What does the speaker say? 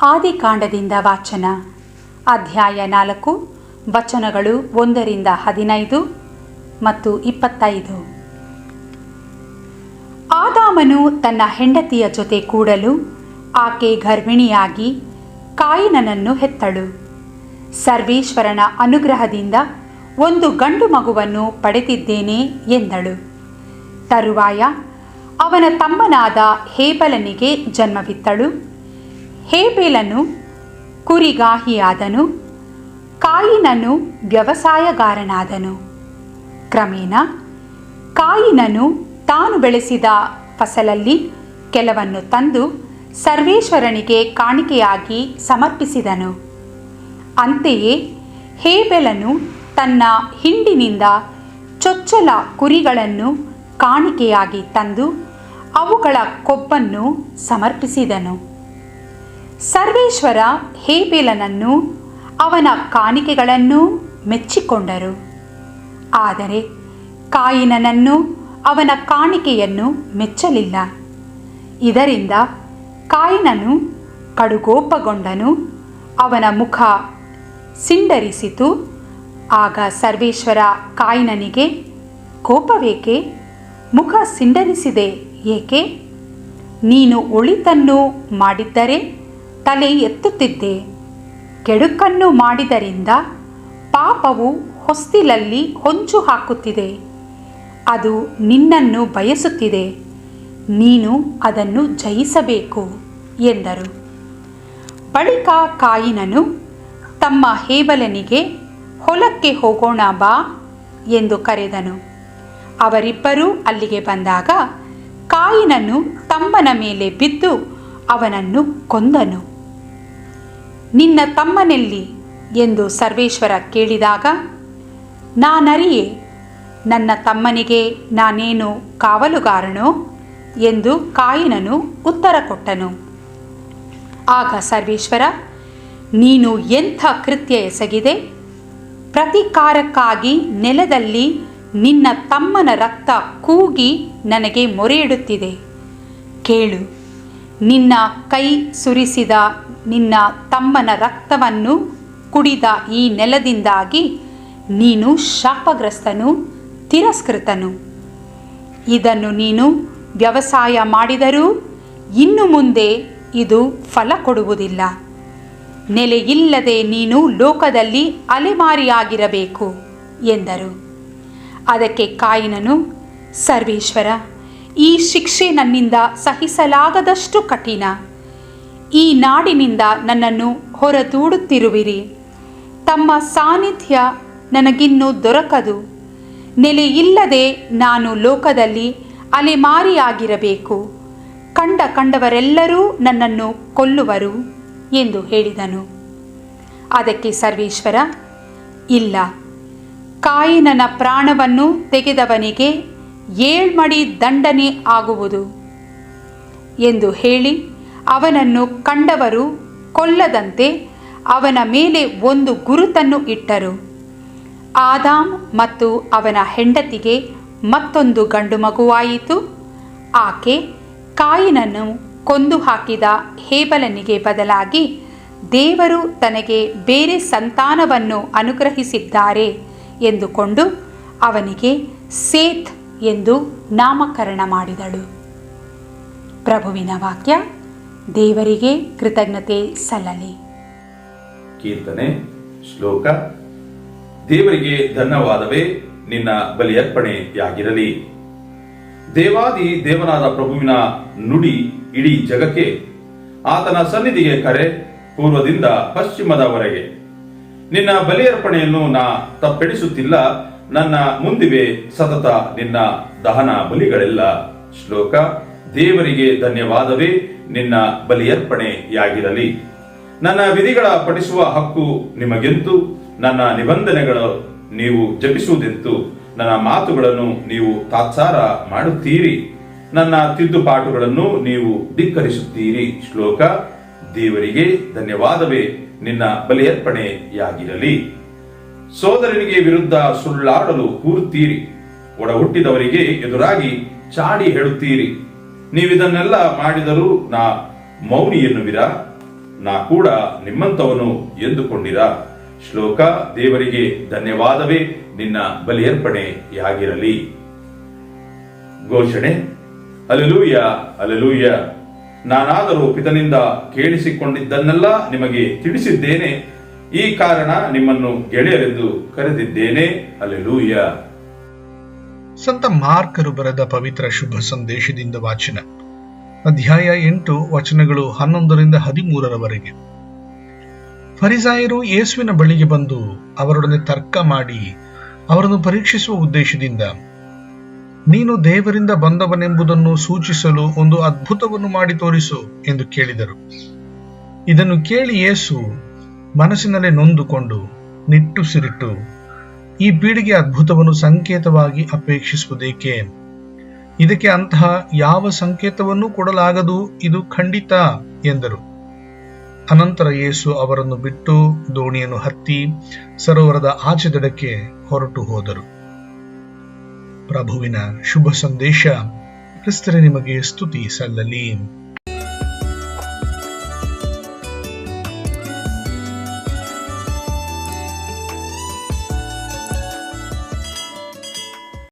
ಆದಿಕಾಂಡದಿಂದ ವಾಚನ ಅಧ್ಯಾಯ 4 ವಚನಗಳು 1-15 ಮತ್ತು 25. ಆದಾಮನು ತನ್ನ ಹೆಂಡತಿಯ ಜೊತೆ ಕೂಡಲು ಆಕೆ ಗರ್ಭಿಣಿಯಾಗಿ ಕಾಯಿನನನ್ನು ಹೆತ್ತಳು. ಸರ್ವೇಶ್ವರನ ಅನುಗ್ರಹದಿಂದ ಒಂದು ಗಂಡು ಮಗುವನ್ನು ಪಡೆದಿದ್ದೇನೆ ಎಂದಳು. ತರುವಾಯ ಅವನ ತಮ್ಮನಾದ ಹೇಬೆಲನಿಗೆ ಜನ್ಮವಿತ್ತಳು. ಹೇಬೆಲನು ಕುರಿಗಾಹಿಯಾದನು, ಕಾಯಿನನು ವ್ಯವಸಾಯಗಾರನಾದನು. ಕ್ರಮೇಣ ಕಾಯಿನನು ತಾನು ಬೆಳೆಸಿದ ಫಸಲಲ್ಲಿ ಕೆಲವನ್ನು ತಂದು ಸರ್ವೇಶ್ವರನಿಗೆ ಕಾಣಿಕೆಯಾಗಿ ಸಮರ್ಪಿಸಿದನು. ಅಂತೆಯೇ ಹೇಬೆಲನು ತನ್ನ ಹಿಂಡಿನಿಂದ ಚೊಚ್ಚಲ ಕುರಿಗಳನ್ನು ಕಾಣಿಕೆಯಾಗಿ ತಂದು ಅವುಗಳ ಕೊಬ್ಬನ್ನು ಸಮರ್ಪಿಸಿದನು. ಸರ್ವೇಶ್ವರ ಹೇಬೆಲನನ್ನು ಅವನ ಕಾಣಿಕೆಗಳನ್ನು ಮೆಚ್ಚಿಕೊಂಡರು. ಆದರೆ ಕಾಯಿನನನ್ನು ಅವನ ಕಾಣಿಕೆಯನ್ನು ಮೆಚ್ಚಲಿಲ್ಲ. ಇದರಿಂದ ಕಾಯಿನನು ಕಡುಕೋಪಗೊಂಡನು, ಅವನ ಮುಖ ಸಿಂಡರಿಸಿತು. ಆಗ ಸರ್ವೇಶ್ವರ ಕಾಯಿನನಿಗೆ, ಕೋಪವೇಕೆ? ಮುಖ ಸಿಂಡರಿಸಿದೆ ಏಕೆ? ನೀನು ಒಳಿತನ್ನು ಮಾಡಿದ್ದರೆ ತಲೆ ಎತ್ತುತ್ತಿದ್ದೆ, ಕೆಡುಕನ್ನು ಮಾಡಿದರಿಂದ ಪಾಪವು ಹೊಸ್ತಿಲಲ್ಲಿ ಹೊಂಚು ಹಾಕುತ್ತಿದೆ. ಅದು ನಿನ್ನನ್ನು ಬಯಸುತ್ತಿದೆ, ನೀನು ಅದನ್ನು ಜಯಿಸಬೇಕು ಎಂದರು. ಬಳಿಕ ಕಾಯಿನನು ತಮ್ಮ ಹೇಬೆಲನಿಗೆ, ಹೊಲಕ್ಕೆ ಹೋಗೋಣ ಬಾ ಎಂದು ಕರೆದನು. ಅವರಿಬ್ಬರೂ ಅಲ್ಲಿಗೆ ಬಂದಾಗ ಕಾಯಿನನು ತಮ್ಮನ ಮೇಲೆ ಬಿದ್ದು ಅವನನ್ನು ಕೊಂದನು. ನಿನ್ನ ತಮ್ಮನೆಲ್ಲಿ ಎಂದು ಸರ್ವೇಶ್ವರ ಕೇಳಿದಾಗ, ನಾನರಿಯೆ, ನನ್ನ ತಮ್ಮನಿಗೆ ನಾನೇನು ಕಾವಲುಗಾರನೋ ಎಂದು ಕಾಯಿನನು ಉತ್ತರ ಕೊಟ್ಟನು. ಆಗ ಸರ್ವೇಶ್ವರ, ನೀನು ಎಂಥ ಕೃತ್ಯ ಎಸಗಿದೆ? ಪ್ರತೀಕಾರಕ್ಕಾಗಿ ನೆಲದಲ್ಲಿ ನಿನ್ನ ತಮ್ಮನ ರಕ್ತ ಕೂಗಿ ನನಗೆ ಮೊರೆಯಿಡುತ್ತಿದೆ. ಕೇಳು, ನಿನ್ನ ಕೈ ಸುರಿಸಿದ ನಿನ್ನ ತಮ್ಮನ ರಕ್ತವನ್ನು ಕುಡಿದ ಈ ನೆಲದಿಂದಾಗಿ ನೀನು ಶಾಪಗ್ರಸ್ತನು, ತಿರಸ್ಕೃತನು. ಇದನ್ನು ನೀನು ವ್ಯವಸಾಯ ಮಾಡಿದರೂ ಇನ್ನು ಮುಂದೆ ಇದು ಫಲ ಕೊಡುವುದಿಲ್ಲ. ನೆಲೆಯಿಲ್ಲದೆ ನೀನು ಲೋಕದಲ್ಲಿ ಅಲೆಮಾರಿಯಾಗಿರಬೇಕು ಎಂದರು. ಅದಕ್ಕೆ ಕಾಯಿನನು, ಸರ್ವೇಶ್ವರ, ಈ ಶಿಕ್ಷೆ ನನ್ನಿಂದ ಸಹಿಸಲಾಗದಷ್ಟು ಕಠಿಣ. ಈ ನಾಡಿನಿಂದ ನನ್ನನ್ನು ಹೊರದೂಡುತ್ತಿರುವಿರಿ. ತಮ್ಮ ಸಾನ್ನಿಧ್ಯ ನನಗಿನ್ನೂ ದೊರಕದು. ನೆಲೆಯಿಲ್ಲದೆ ನಾನು ಲೋಕದಲ್ಲಿ ಅಲೆಮಾರಿಯಾಗಿರಬೇಕು. ಕಂಡವರೆಲ್ಲರೂ ನನ್ನನ್ನು ಕೊಲ್ಲುವರು ಎಂದು ಹೇಳಿದನು. ಅದಕ್ಕೆ ಸರ್ವೇಶ್ವರ, ಇಲ್ಲ, ಕಾಯಿನನ ಪ್ರಾಣವನ್ನು ತೆಗೆದವನಿಗೆ 7 ಮಡಿ ದಂಡನೆ ಆಗುವುದು ಎಂದು ಹೇಳಿ ಅವನನ್ನು ಕಂಡವರು ಕೊಲ್ಲದಂತೆ ಅವನ ಮೇಲೆ ಒಂದು ಗುರುತನ್ನು ಇಟ್ಟರು. ಆದಾಮ್ ಮತ್ತು ಅವನ ಹೆಂಡತಿಗೆ ಮತ್ತೊಂದು ಗಂಡು ಮಗುವಾಯಿತು. ಆಕೆ ಕಾಯಿನನ್ನು ಕೊಂದು ಹಾಕಿದ ಹೇಬೆಲನಿಗೆ ಬದಲಾಗಿ ದೇವರು ತನಗೆ ಬೇರೆ ಸಂತಾನವನ್ನು ಅನುಗ್ರಹಿಸಿದ್ದಾರೆ ಎಂದುಕೊಂಡು ಅವನಿಗೆ ಸೇತ್ ಎಂದು ನಾಮಕರಣ ಮಾಡಿದಳು. ಪ್ರಭುವಿನ ವಾಕ್ಯ. ದೇವರಿಗೆ ಕೃತಜ್ಞತೆ ಸಲ್ಲಲಿ. ಕೀರ್ತನೆ. ಶ್ಲೋಕ. ದೇವರಿಗೆ ಧನ್ಯವಾದವೇ ನಿನ್ನ ಬಲಿಯರ್ಪಣೆಯಾಗಿರಲಿ. ದೇವಾದಿ ದೇವನಾದ ಪ್ರಭುವಿನ ನುಡಿ ಇಡೀ ಜಗಕ್ಕೆ, ಆತನ ಸನ್ನಿಧಿಗೆ ಕರೆ ಪೂರ್ವದಿಂದ ಪಶ್ಚಿಮದವರೆಗೆ. ನಿನ್ನ ಬಲಿಯರ್ಪಣೆಯನ್ನು ನಾ ತಪ್ಪೆಣಿಸುತ್ತಿಲ್ಲ, ನನ್ನ ಮುಂದಿವೆ ಸತತ ನಿನ್ನ ದಹನ ಬಲಿಗಳೆಲ್ಲ. ಶ್ಲೋಕ. ದೇವರಿಗೆ ಧನ್ಯವಾದವೇ ನಿನ್ನ ಬಲಿಯರ್ಪಣೆಯಾಗಿರಲಿ. ನನ್ನ ವಿಧಿಗಳ ಪಠಿಸುವ ಹಕ್ಕು ನಿಮಗೆಂತು, ನನ್ನ ನಿಬಂಧನೆಗಳು ನೀವು ಜಪಿಸುವುದೆಂತು. ನನ್ನ ಮಾತುಗಳನ್ನು ನೀವು ತಾತ್ಸಾರ ಮಾಡುತ್ತೀರಿ, ನನ್ನ ತಿದ್ದುಪಾಟುಗಳನ್ನು ನೀವು ಧಿಕ್ಕರಿಸುತ್ತೀರಿ. ಶ್ಲೋಕ. ದೇವರಿಗೆ ಧನ್ಯವಾದವೇ ನಿನ್ನ ಬಲಿಯರ್ಪಣೆಯಾಗಿರಲಿ. ಸೋದರನಿಗೆ ವಿರುದ್ಧ ಸುಳ್ಳಾಡಲು ಕೂರುತ್ತೀರಿ, ಒಡ ಹುಟ್ಟಿದವರಿಗೆ ಎದುರಾಗಿ ಚಾಡಿ ಹೇಳುತ್ತೀರಿ. ನೀವಿದನ್ನೆಲ್ಲ ಮಾಡಿದರೂ ನಾ ಮೌನಿ ಎನ್ನುವಿರಾ? ನಾ ಕೂಡ ನಿಮ್ಮಂತವನು ಎಂದುಕೊಂಡಿರಾ. ಶ್ಲೋಕ: ದೇವರಿಗೆ ಧನ್ಯವಾದವೇ ನಿನ್ನ ಬಲಿಯರ್ಪಣೆಯಾಗಿರಲಿ. ಘೋಷಣೆ: ಅಲೆಲೂಯ, ಅಲೆಲೂಯ. ನಾನಾದರೂ ಪಿತನಿಂದ ಕೇಳಿಸಿಕೊಂಡಿದ್ದನ್ನೆಲ್ಲ ನಿಮಗೆ ತಿಳಿಸಿದ್ದೇನೆ. ಈ ಕಾರಣ ನಿಮ್ಮನ್ನು ಗೆಳೆಯರೆಂದು ಕರೆದಿದ್ದೇನೆ. ಅಲೆಲೂಯ. ಸಂತ ಮಾರ್ಕರು ಬರೆದ ಪವಿತ್ರ ಶುಭ ಸಂದೇಶದಿಂದ ವಾಚನ. ಅಧ್ಯಾಯ 8 ವಚನಗಳು 11ರಿಂದ 13ರವರೆಗೆ. ಫರಿಸಾಯರು ಯೇಸುವಿನ ಬಳಿಗೆ ಬಂದು ಅವರೊಡನೆ ತರ್ಕ ಮಾಡಿ ಅವರನ್ನು ಪರೀಕ್ಷಿಸುವ ಉದ್ದೇಶದಿಂದ, ನೀನು ದೇವರಿಂದ ಬಂದವನೆಂಬುದನ್ನು ಸೂಚಿಸಲು ಒಂದು ಅದ್ಭುತವನ್ನು ಮಾಡಿ ತೋರಿಸು ಎಂದು ಕೇಳಿದರು. ಇದನ್ನು ಕೇಳಿ ಯೇಸು ಮನಸ್ಸಿನಲ್ಲಿ ನೊಂದುಕೊಂಡು ನಿಟ್ಟುಸಿರಿಟ್ಟು, ಈ ಪೀಳಿಗೆ ಅದ್ಭುತವನ್ನು ಸಂಕೇತವಾಗಿ ಅಪೇಕ್ಷಿಸುವುದೇಕೆ? ಇದಕ್ಕೆ ಅಂತಹ ಯಾವ ಸಂಕೇತವನ್ನೂ ಕೊಡಲಾಗದು, ಇದು ಖಂಡಿತ ಎಂದರು. ಅನಂತರ ಯೇಸು ಅವರನ್ನು ಬಿಟ್ಟು ದೋಣಿಯನ್ನು ಹತ್ತಿ ಸರೋವರದ ಆಚೆ ದಡಕ್ಕೆ ಹೊರಟು ಹೋದರು. ಪ್ರಭುವಿನ ಶುಭ ಸಂದೇಶ. ಕ್ರಿಸ್ತರೇ ನಿಮಗೆ ಸ್ತುತಿ ಸಲ್ಲಲಿ.